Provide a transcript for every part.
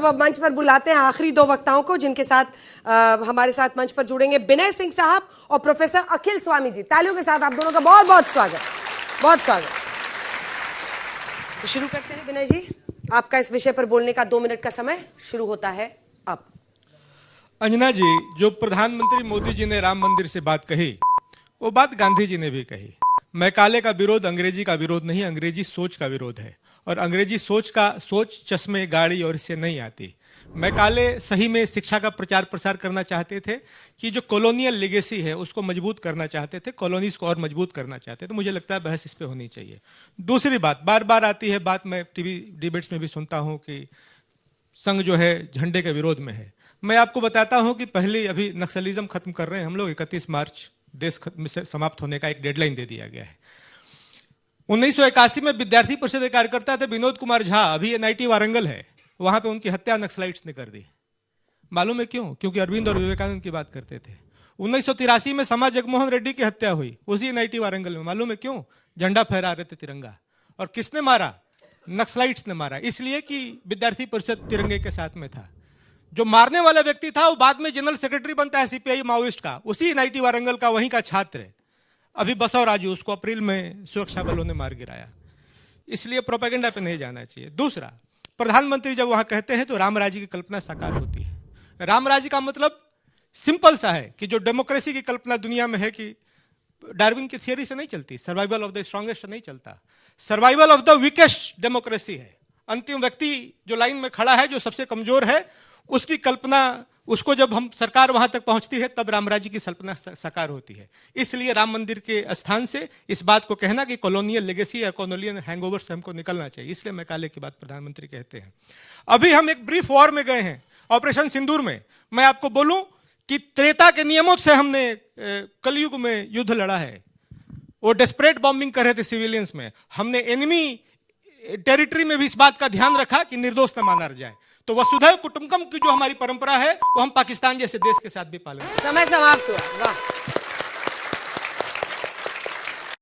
मंच पर बुलाते हैं आखिरी दो वक्ताओं को जिनके साथ हमारे साथ मंच पर जुड़ेंगे विनय सिंह साहब और प्रोफेसर अखिल स्वामी जी। तालियों के साथ आप दोनों का बहुत बहुत स्वागत, बहुत स्वागत। तो शुरू करते हैं विनय जी, आपका इस विषय पर बोलने का 2 मिनट का समय शुरू होता है अब। अंजना जी, जो प्रधानमंत्री मोदी जी ने राम मंदिर से बात कही, वो बात गांधी जी ने भी कही। मैकाले का विरोध अंग्रेजी का विरोध नहीं, अंग्रेजी सोच का विरोध है। और अंग्रेजी सोच चश्मे, गाड़ी और इससे नहीं आती। मैकाले सही में शिक्षा का प्रचार प्रसार करना चाहते थे कि जो कॉलोनियल लेगेसी है उसको मजबूत करना चाहते थे, कॉलोनीज को और मजबूत करना चाहते थे। मुझे लगता है बहस इस पे होनी चाहिए। दूसरी बात, बार बार आती है बात, मैं टीवी डिबेट्स में भी सुनता हूं कि संघ जो है झंडे के विरोध में है। मैं आपको बताता हूं कि पहले अभी नक्सलिज्म खत्म कर रहे हैं हम लोग। 31 मार्च देश से समाप्त होने का एक डेडलाइन दे दिया गया है। 1981 में विद्यार्थी परिषद के कार्यकर्ता थे विनोद कुमार झा, अभी एनआईटी वारंगल है, वहां पे उनकी हत्या नक्सलाइट्स ने कर दी। मालूम है क्यों? क्योंकि अरविंद और विवेकानंद की बात करते थे। 1983 में समा जगमोहन रेड्डी की हत्या हुई उसी एनआईटी वारंगल में। मालूम है क्यों? झंडा फहरा रहे थे तिरंगा। और किसने मारा? नक्सलाइट्स ने मारा, इसलिए कि विद्यार्थी परिषद तिरंगे के साथ में था। जो मारने वाला व्यक्ति था वो बाद में जनरल सेक्रेटरी बनता है सीपीआई माओइस्ट का, उसी एनआईटी वारंगल का, वहीं का छात्र है। अभी बसव राजू, उसको अप्रैल में सुरक्षा बलों ने मार गिराया। इसलिए प्रोपेगेंडा पे नहीं जाना चाहिए। दूसरा, प्रधानमंत्री जब वहां कहते हैं तो राम राज्य की कल्पना साकार होती है। राम राज्य का मतलब सिंपल सा है कि जो डेमोक्रेसी की कल्पना दुनिया में है कि डार्विन की थियरी से नहीं चलती, सर्वाइवल ऑफ द स्ट्रॉन्गेस्ट से नहीं चलता, survival of the weakest democracy है। अंतिम व्यक्ति जो लाइन में खड़ा है, जो सबसे कमजोर है, उसकी कल्पना, उसको जब हम सरकार वहां तक पहुंचती है तब राम राज्य की कल्पना साकार होती है। इसलिए राम मंदिर के स्थान से इस बात को कहना कि कॉलोनियल लेगेसी या कॉलोनियल हैंगओवर से हमको निकलना चाहिए, इसलिए मैकाले की बात प्रधानमंत्री कहते हैं। अभी हम एक ब्रीफ वॉर में गए हैं, ऑपरेशन सिंदूर में। मैं आपको बोलूं कि त्रेता के नियमों से हमने कलयुग में युद्ध लड़ा है। वो डेस्परेट बॉम्बिंग कर रहे थे सिविलियंस में, हमने एनिमी टेरिटरी में भी इस बात का ध्यान रखा कि निर्दोष न माना जाए। तो वसुधैव कुटुंबकम की जो हमारी परंपरा है वो हम पाकिस्तान जैसे देश के साथ भी पालन करें। समय समाप्त हुआ। वाह।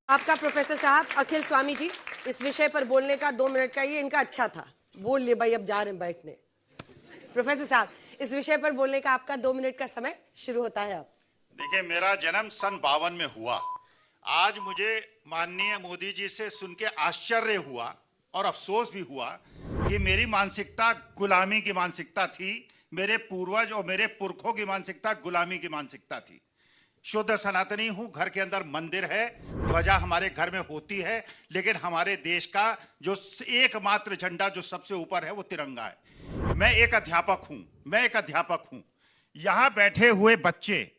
आपका प्रोफेसर साहब अखिल स्वामी जी, इस विषय पर बोलने का 2 मिनट का ये इनका अच्छा था, बोल लिए भाई, अब जा रहे हैं बैठने। प्रोफेसर साहब, इस विषय पर बोलने का आपका 2 मिनट का समय शुरू होता है अब। देखिए, मेरा जन्म सन 52 में हुआ। आज मुझे माननीय मोदी जी से सुन के आश्चर्य हुआ और अफसोस भी हुआ कि मेरी मानसिकता गुलामी की मानसिकता थी, मेरे पूर्वज और मेरे पुरखों की मानसिकता गुलामी की मानसिकता थी। शुद्ध सनातनी हूं, घर के अंदर मंदिर है, ध्वजा हमारे घर में होती है, लेकिन हमारे देश का जो एकमात्र झंडा जो सबसे ऊपर है वो तिरंगा है। मैं एक अध्यापक हूं। यहां बैठे हुए बच्चे,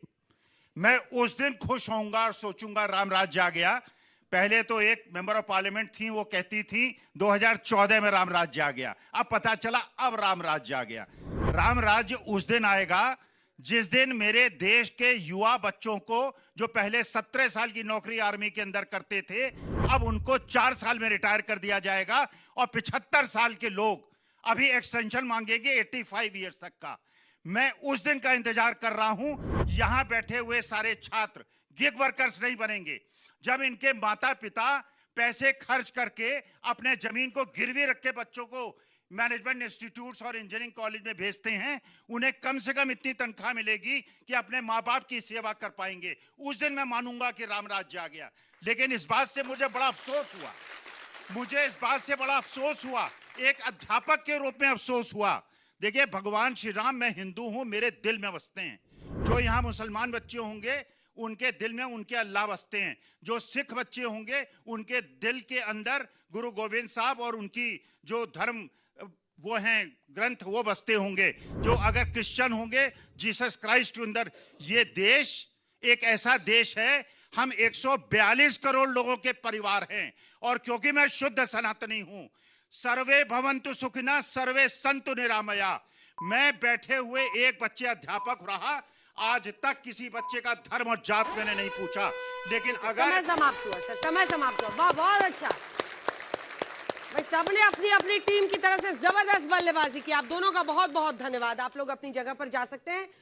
मैं उस दिन खुश होऊंगा और सोचूंगा राम राज्य आ गया। पहले तो एक मेंबर ऑफ पार्लियामेंट थी, वो कहती थी 2014 में राम राज्य आ गया। अब पता चला अब राम राज्य आ गया। राम राज्य उस दिन आएगा जिस दिन मेरे देश के युवा बच्चों को, जो पहले 17 साल की नौकरी आर्मी के अंदर करते थे, अब उनको 4 साल में रिटायर कर दिया जाएगा। और 75 साल के लोग अभी एक्सटेंशन मांगेंगे 85 ईयर्स तक का। मैं उस दिन का इंतजार कर रहा हूं। यहां बैठे हुए सारे छात्र गिग वर्कर्स नहीं बनेंगे। जब इनके माता पिता पैसे खर्च करके अपने जमीन को गिरवी रख के बच्चों को मैनेजमेंट इंस्टीट्यूट्स और इंजीनियरिंग कॉलेज में भेजते हैं, उन्हें कम से कम इतनी तनख्वाह मिलेगी कि अपने माँ बाप की सेवा कर पाएंगे। उस दिन मैं मानूंगा कि राम राज्य आ गया। लेकिन इस बात से मुझे बड़ा अफसोस हुआ, एक अध्यापक के रूप में अफसोस हुआ। देखिए, भगवान श्री राम, मैं हिंदू हूं, मेरे दिल में बसते हैं। जो यहाँ मुसलमान बच्चे होंगे उनके दिल में उनके अल्लाह बसते हैं। जो सिख बच्चे होंगे उनके दिल के अंदर गुरु गोविंद साहब और उनकी जो धर्म वो हैं ग्रंथ वो बसते होंगे। जो अगर क्रिश्चियन होंगे जीसस क्राइस्ट के अंदर। ये देश एक ऐसा देश है, हम 142 करोड़ लोगों के परिवार हैं। और क्योंकि मैं शुद्ध सनातनी हूं, सर्वे भवन्तु सुखिनः सर्वे सन्तु निरामया। मैं बैठे हुए एक बच्चे अध्यापक रहा, आज तक किसी बच्चे का धर्म और जात मैंने नहीं पूछा। लेकिन अगर समय समाप्त हुआ सर, समय समाप्त हुआ। वाह, बहुत अच्छा भाई, सबने अपनी अपनी टीम की तरफ से जबरदस्त बल्लेबाजी की। आप दोनों का बहुत बहुत धन्यवाद। आप लोग अपनी जगह पर जा सकते हैं।